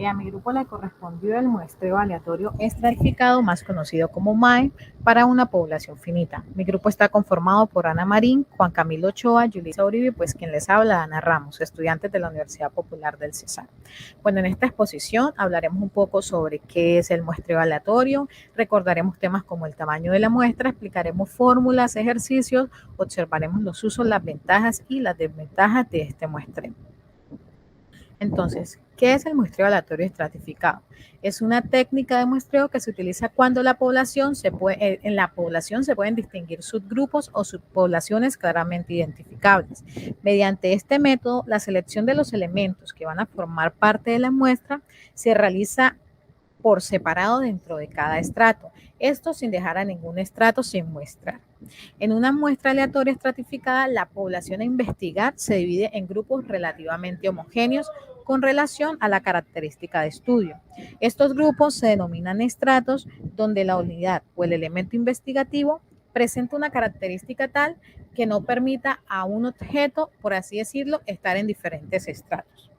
A mi grupo le correspondió el muestreo aleatorio estratificado, más conocido como MAE, para una población finita. Mi grupo está conformado por Ana Marín, Juan Camilo Ochoa, Yulisa Uribe, pues quien les habla, Ana Ramos, estudiantes de la Universidad Popular del Cesar. Bueno, en esta exposición hablaremos un poco sobre qué es el muestreo aleatorio, recordaremos temas como el tamaño de la muestra, explicaremos fórmulas, ejercicios, observaremos los usos, las ventajas y las desventajas de este muestreo. Entonces, ¿qué es el muestreo aleatorio estratificado? Es una técnica de muestreo que se utiliza cuando en la población se pueden distinguir subgrupos o subpoblaciones claramente identificables. Mediante este método, la selección de los elementos que van a formar parte de la muestra se realiza por separado dentro de cada estrato, esto sin dejar a ningún estrato sin muestrar. En una muestra aleatoria estratificada, la población a investigar se divide en grupos relativamente homogéneos con relación a la característica de estudio. Estos grupos se denominan estratos, donde la unidad o el elemento investigativo presenta una característica tal que no permita a un objeto, por así decirlo, estar en diferentes estratos.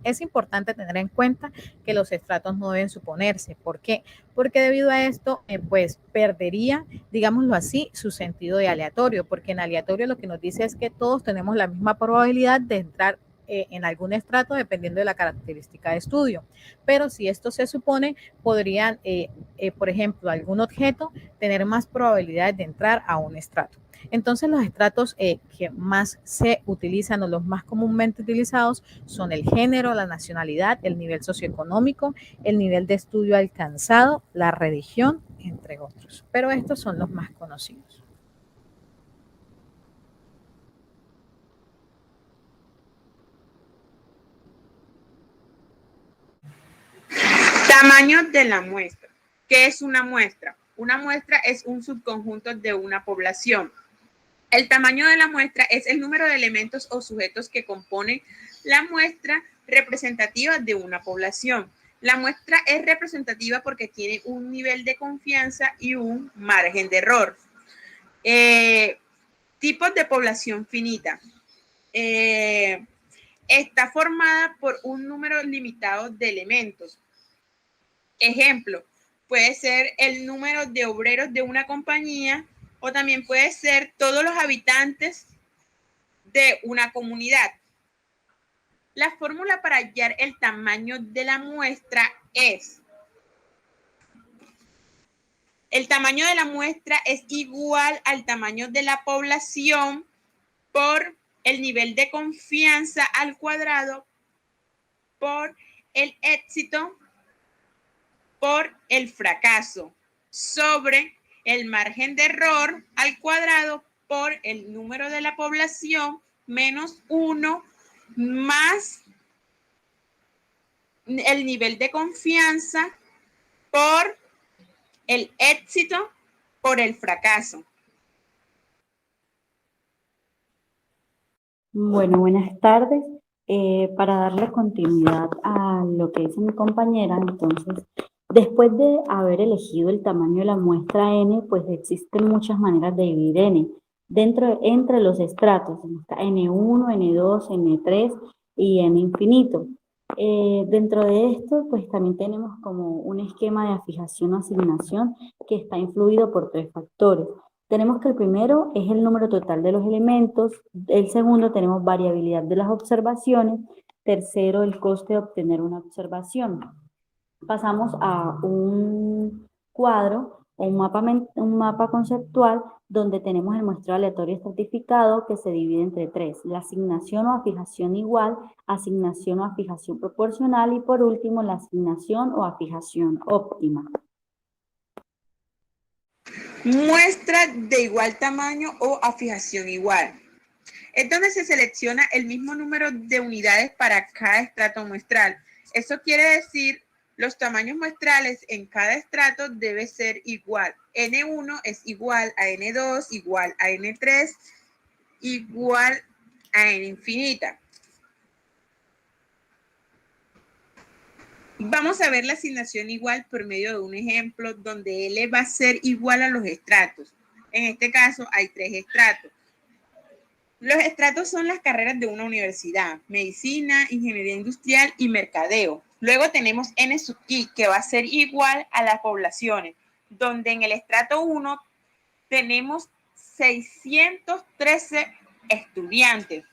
Es importante tener en cuenta que los estratos no deben suponerse. ¿Por qué? Porque debido a esto, pues perdería, digámoslo así, su sentido de aleatorio, porque en aleatorio lo que nos dice es que todos tenemos la misma probabilidad de entrar en algún estrato dependiendo de la característica de estudio. Pero si esto se supone, podrían, por ejemplo, algún objeto tener más probabilidades de entrar a un estrato. Entonces, los estratos que más se utilizan o los más comúnmente utilizados son el género, la nacionalidad, el nivel socioeconómico, el nivel de estudio alcanzado, la religión, entre otros. Pero estos son los más conocidos. Tamaño de la muestra. ¿Qué es una muestra? Una muestra es un subconjunto de una población. El tamaño de la muestra es el número de elementos o sujetos que componen la muestra representativa de una población. La muestra es representativa porque tiene un nivel de confianza y un margen de error. Tipos de población finita. Está formada por un número limitado de elementos. Ejemplo, puede ser el número de obreros de una compañía o también puede ser todos los habitantes de una comunidad. La fórmula para hallar el tamaño de la muestra es: el tamaño de la muestra es igual al tamaño de la población por el nivel de confianza al cuadrado por el éxito por el fracaso sobre el margen de error al cuadrado por el número de la población menos 1 más el nivel de confianza por el éxito por el fracaso. Bueno, buenas tardes. Para darle continuidad a lo que dice mi compañera, entonces, después de haber elegido el tamaño de la muestra N, pues existen muchas maneras de dividir N. Entre los estratos, está N1, N2, N3 y N infinito. Dentro de esto, pues también tenemos como un esquema de afijación o asignación que está influido por 3 factores. Tenemos que el primero es el número total de los elementos, el segundo tenemos variabilidad de las observaciones, tercero el coste de obtener una observación. Pasamos a un cuadro o un mapa conceptual donde tenemos el muestreo aleatorio estratificado que se divide entre 3, la asignación o afijación igual, asignación o afijación proporcional y por último la asignación o afijación óptima. Muestra de igual tamaño o afijación igual. Es donde se selecciona el mismo número de unidades para cada estrato muestral. Eso quiere decir, los tamaños muestrales en cada estrato debe ser igual. N1 es igual a N2, igual a N3, igual a N infinita. Vamos a ver la asignación igual por medio de un ejemplo donde L va a ser igual a los estratos. En este caso hay 3 estratos. Los estratos son las carreras de una universidad: medicina, ingeniería industrial y mercadeo. Luego tenemos N sub I, que va a ser igual a las poblaciones, donde en el estrato 1 tenemos 613 estudiantes.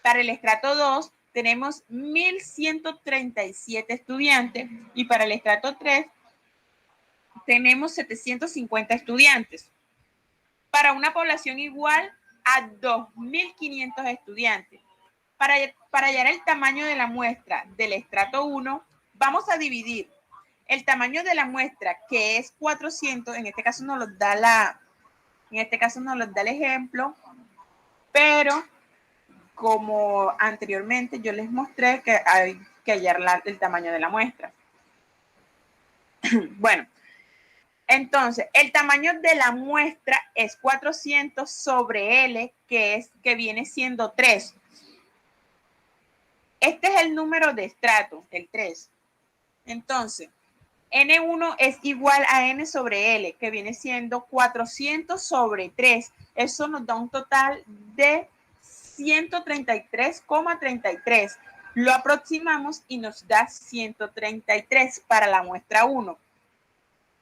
Para el estrato 2 tenemos 1.137 estudiantes y para el estrato 3 tenemos 750 estudiantes. Para una población igual a 2.500 estudiantes. Para hallar el tamaño de la muestra del estrato 1, vamos a dividir el tamaño de la muestra, que es 400, en este caso nos lo da el ejemplo, pero como anteriormente yo les mostré que hay que hallar el tamaño de la muestra. Bueno, entonces el tamaño de la muestra es 400 sobre L, que viene siendo 3. Este es el número de estrato, el 3. Entonces, N1 es igual a N sobre L, que viene siendo 400 sobre 3. Eso nos da un total de 133,33. Lo aproximamos y nos da 133 para la muestra 1.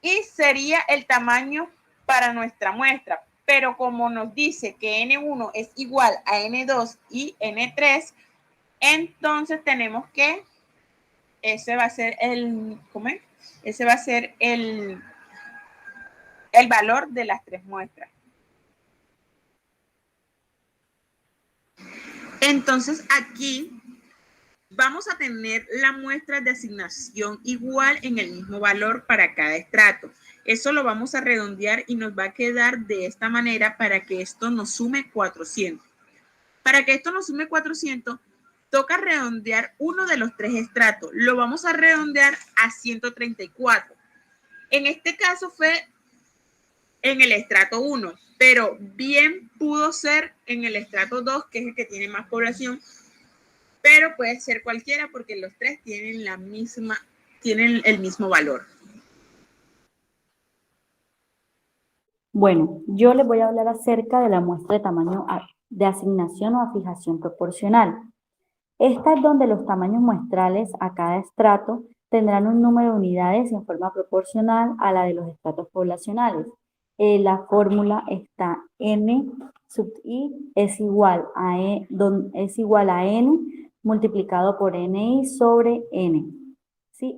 Y sería el tamaño para nuestra muestra. Pero como nos dice que N1 es igual a N2 y N3, entonces tenemos que, ese va a ser el valor de las 3 muestras. Entonces aquí vamos a tener la muestra de asignación igual en el mismo valor para cada estrato. Eso lo vamos a redondear y nos va a quedar de esta manera para que esto nos sume 400. Para que esto nos sume 400, toca redondear uno de los 3 estratos. Lo vamos a redondear a 134. En este caso fue en el estrato 1, pero bien pudo ser en el estrato 2, que es el que tiene más población, pero puede ser cualquiera porque los 3 tienen el mismo valor. Bueno, yo les voy a hablar acerca de la muestra de tamaño de asignación o a fijación proporcional. Esta es donde los tamaños muestrales a cada estrato tendrán un número de unidades en forma proporcional a la de los estratos poblacionales. La fórmula está N sub I es igual a N multiplicado por NI sobre N. ¿Sí?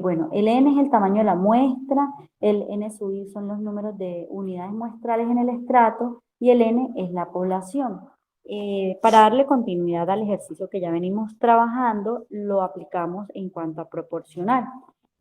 Bueno, el N es el tamaño de la muestra, el N sub I son los números de unidades muestrales en el estrato y el N es la población. Para darle continuidad al ejercicio que ya venimos trabajando, lo aplicamos en cuanto a proporcional.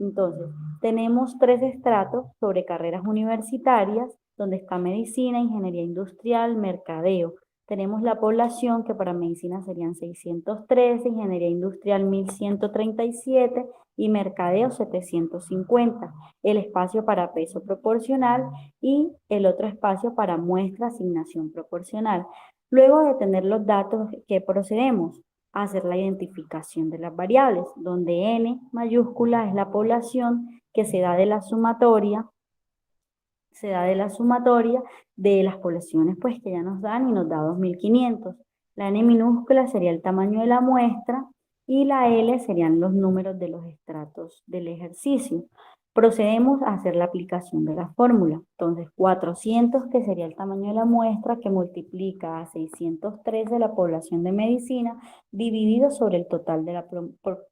Entonces, tenemos 3 estratos sobre carreras universitarias, donde está medicina, ingeniería industrial, mercadeo. Tenemos la población, que para medicina serían 613, ingeniería industrial 1137 y mercadeo 750. El espacio para peso proporcional y el otro espacio para muestra asignación proporcional. Luego de tener los datos, ¿qué procedemos? A hacer la identificación de las variables, donde N mayúscula es la población que se da de la sumatoria de las poblaciones pues que ya nos dan y nos da 2.500. La N minúscula sería el tamaño de la muestra y la L serían los números de los estratos del ejercicio. Procedemos a hacer la aplicación de la fórmula. Entonces, 400, que sería el tamaño de la muestra, que multiplica a 603 de la población de medicina, dividido sobre el total de la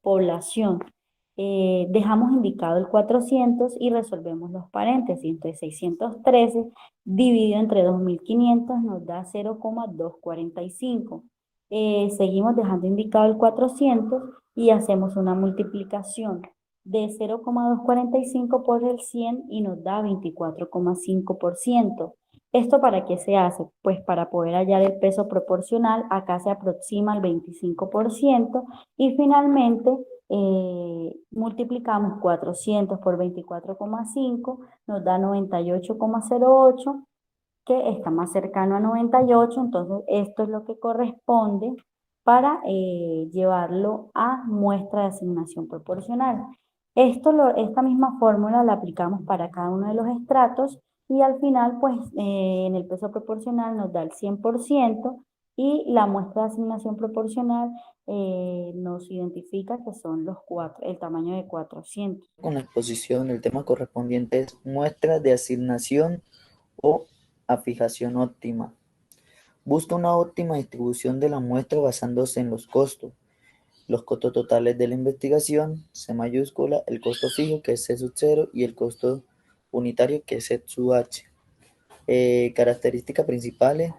población. Dejamos indicado el 400 y resolvemos los paréntesis. Entonces, 613 dividido entre 2.500 nos da 0,245. Seguimos dejando indicado el 400 y hacemos una multiplicación de 0,245 por el 100 y nos da 24,5%. ¿Esto para qué se hace? Pues para poder hallar el peso proporcional, acá se aproxima al 25% y finalmente multiplicamos 400 por 24,5, nos da 98,08, que está más cercano a 98, entonces esto es lo que corresponde para llevarlo a muestra de asignación proporcional. Esta misma fórmula la aplicamos para cada uno de los estratos y al final, pues, en el peso proporcional nos da el 100% Y la muestra de asignación proporcional nos identifica que son el tamaño de 400. Con la exposición, el tema correspondiente es muestra de asignación o afijación óptima. Busca una óptima distribución de la muestra basándose en los costos totales de la investigación, C mayúscula, el costo fijo que es C sub 0 y el costo unitario que es C sub H. Características principales,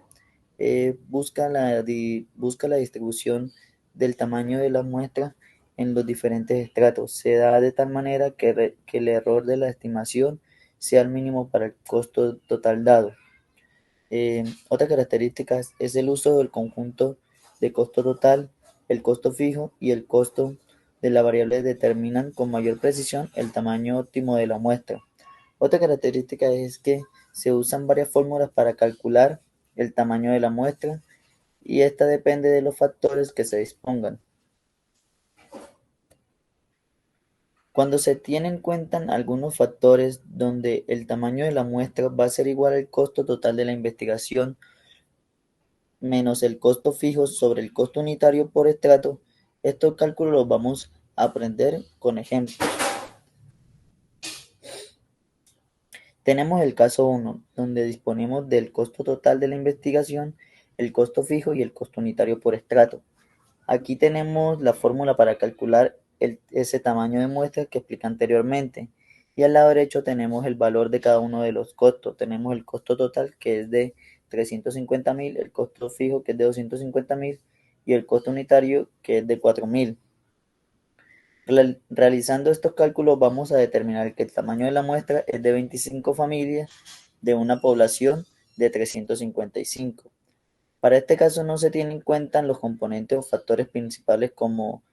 busca la distribución del tamaño de la muestra en los diferentes estratos. Se da de tal manera que el error de la estimación sea el mínimo para el costo total dado. Otra característica es el uso del conjunto de costo total, el costo fijo y el costo de la variable determinan con mayor precisión el tamaño óptimo de la muestra. Otra característica es que se usan varias fórmulas para calcular el tamaño de la muestra y esta depende de los factores que se dispongan. Cuando se tienen en cuenta algunos factores donde el tamaño de la muestra va a ser igual al costo total de la investigación menos el costo fijo sobre el costo unitario por estrato, estos cálculos los vamos a aprender con ejemplos. Tenemos el caso 1, donde disponemos del costo total de la investigación, el costo fijo y el costo unitario por estrato. Aquí tenemos la fórmula para calcular ese tamaño de muestra que expliqué anteriormente. Y al lado derecho tenemos el valor de cada uno de los costos. Tenemos el costo total que es de 350.000, el costo fijo que es de 250.000 y el costo unitario que es de 4.000. Realizando estos cálculos vamos a determinar que el tamaño de la muestra es de 25 familias de una población de 355. Para este caso no se tienen en cuenta los componentes o factores principales como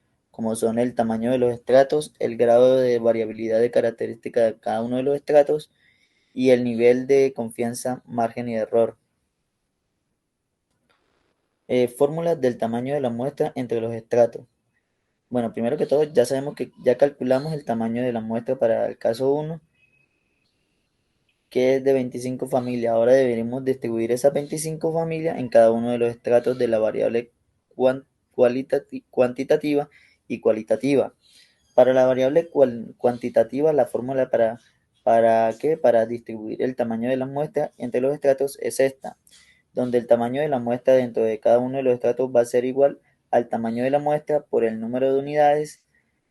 son el tamaño de los estratos, el grado de variabilidad de característica de cada uno de los estratos y el nivel de confianza, margen y error. Fórmulas del tamaño de la muestra entre los estratos. Bueno, primero que todo ya sabemos que ya calculamos el tamaño de la muestra para el caso 1, que es de 25 familias. Ahora deberemos distribuir esas 25 familias en cada uno de los estratos de la variable cuantitativa y cualitativa. Para la variable cuantitativa, la fórmula para distribuir el tamaño de la muestra entre los estratos es esta, donde el tamaño de la muestra dentro de cada uno de los estratos va a ser igual al tamaño de la muestra por el número de unidades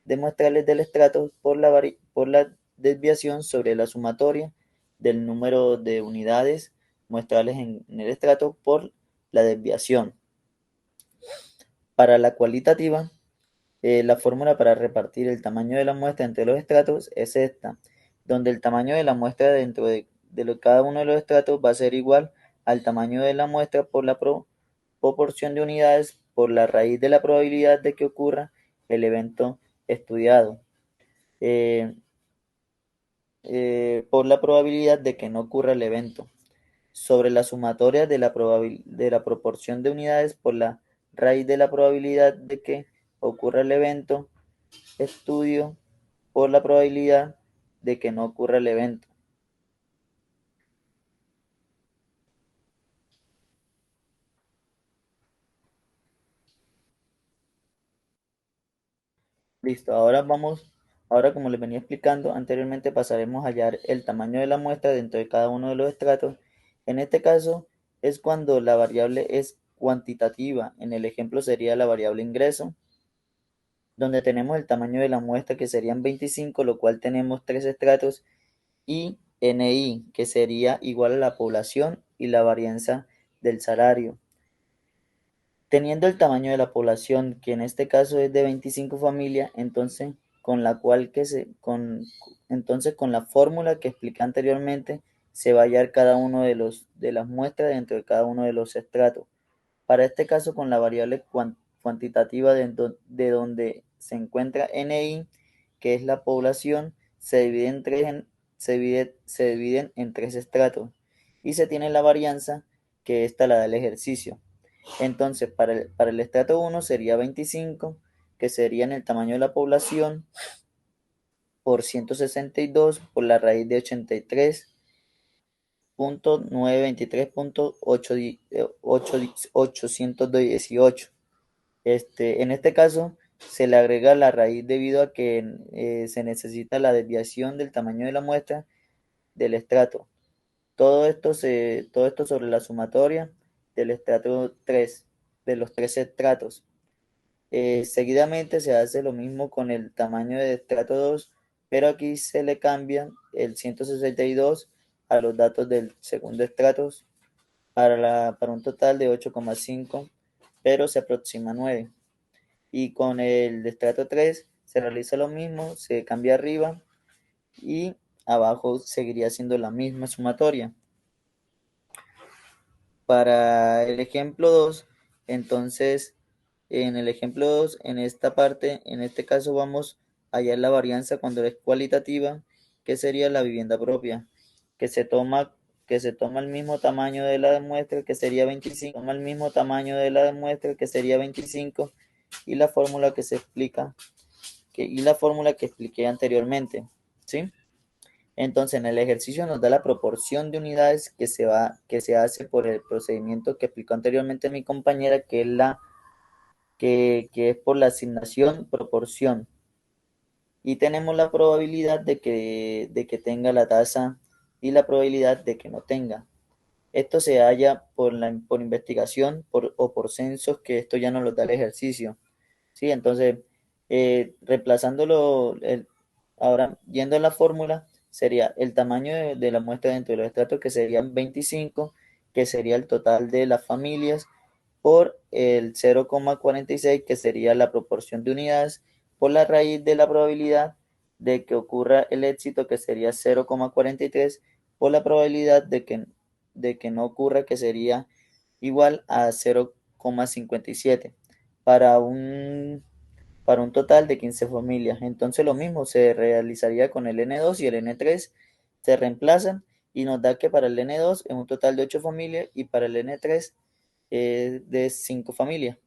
de muestrales del estrato por la desviación sobre la sumatoria del número de unidades muestrales en el estrato por la desviación. Para la cualitativa, la fórmula para repartir el tamaño de la muestra entre los estratos es esta, donde el tamaño de la muestra dentro de cada uno de los estratos va a ser igual al tamaño de la muestra por la proporción de unidades por la raíz de la probabilidad de que ocurra el evento estudiado, por la probabilidad de que no ocurra el evento, sobre la sumatoria de la proporción de unidades por la raíz de la probabilidad de que ocurra el evento estudio por la probabilidad de que no ocurra el evento. Listo, ahora como les venía explicando anteriormente, pasaremos a hallar el tamaño de la muestra dentro de cada uno de los estratos. En este caso es cuando la variable es cuantitativa. En el ejemplo sería la variable ingreso, donde tenemos el tamaño de la muestra que serían 25, lo cual tenemos tres estratos, y NI, que sería igual a la población y la varianza del salario. Teniendo el tamaño de la población, que en este caso es de 25 familias, entonces con la fórmula que expliqué anteriormente, se va a hallar cada uno de las muestras dentro de cada uno de los estratos. Para este caso, con la variable cuantitativa de donde se encuentra NI, que es la población, se dividen en tres estratos y se tiene la varianza, que esta la da el ejercicio. Entonces, para el estrato 1 sería 25, que sería en el tamaño de la población, por 162 por la raíz de 83, 923.818. En este caso, se le agrega la raíz debido a que se necesita la desviación del tamaño de la muestra del estrato. Todo esto sobre la sumatoria del estrato 3, de los tres estratos. Seguidamente se hace lo mismo con el tamaño de estrato 2, pero aquí se le cambia el 162 a los datos del segundo estrato para un total de 8,5, pero se aproxima a 9. Y con el estrato 3 se realiza lo mismo, se cambia arriba y abajo seguiría siendo la misma sumatoria. Para el ejemplo 2, entonces, en el ejemplo 2, en esta parte, en este caso vamos a hallar la varianza cuando es cualitativa, que sería la vivienda propia, que se toma el mismo tamaño de la muestra, que sería 25, toma el mismo tamaño de la muestra, que sería 25, y la fórmula que se explica, y la fórmula que expliqué anteriormente, ¿sí? Entonces, en el ejercicio nos da la proporción de unidades que se hace por el procedimiento que explicó anteriormente mi compañera, que es por la asignación proporción. Y tenemos la probabilidad de que tenga la tasa y la probabilidad de que no tenga. Esto se halla por investigación o por censos, que esto ya nos lo da el ejercicio. ¿Sí? Entonces, reemplazándolo, ahora yendo a la fórmula, sería el tamaño de la muestra dentro de los estratos, que serían 25, que sería el total de las familias, por el 0,46, que sería la proporción de unidades, por la raíz de la probabilidad de que ocurra el éxito, que sería 0,43, por la probabilidad de que no ocurra, que sería igual a 0,57, para un total de 15 familias. Entonces lo mismo se realizaría con el N2 y el N3, se reemplazan y nos da que para el N2 es un total de 8 familias y para el N3 es de 5 familias.